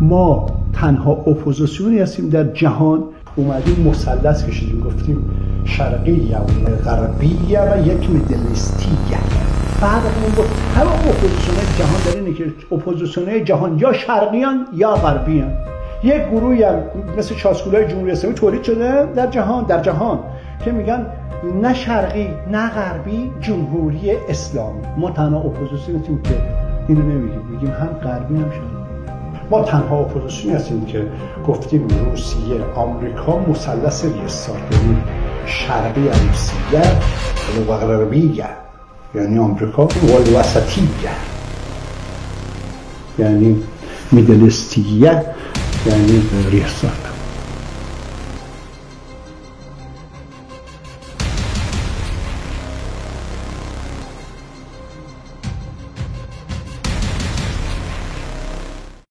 ما تنها اپوزیسیونی هستیم در جهان. اومدیم مثلث کشیدیم، گفتیم شرقیه و غربیه و یک مدلستیه. فرقمون با تمام اپوزیسیون‌های جهان در اینه که اپوزیسیون‌های جهان یا شرقیان یا غربیان. یک گروهی هم مثل چاسکولای جمهوری اسلامی تولید شده در جهان که میگن نه شرقی نه غربی، جمهوری اسلامی. ما تنها اپوزیسیونی هستیم که اینو نمیگیم، میگیم هم غربی هم شرقی. ما تنها اپوزیسیونی هستیم که گفتیم روسیه، آمریکا مثلث ریاست، یعنی شرقی روسیه و غربیه، یعنی آمریکا و الوسطیه، یعنی میدلستیه، یعنی ریاست.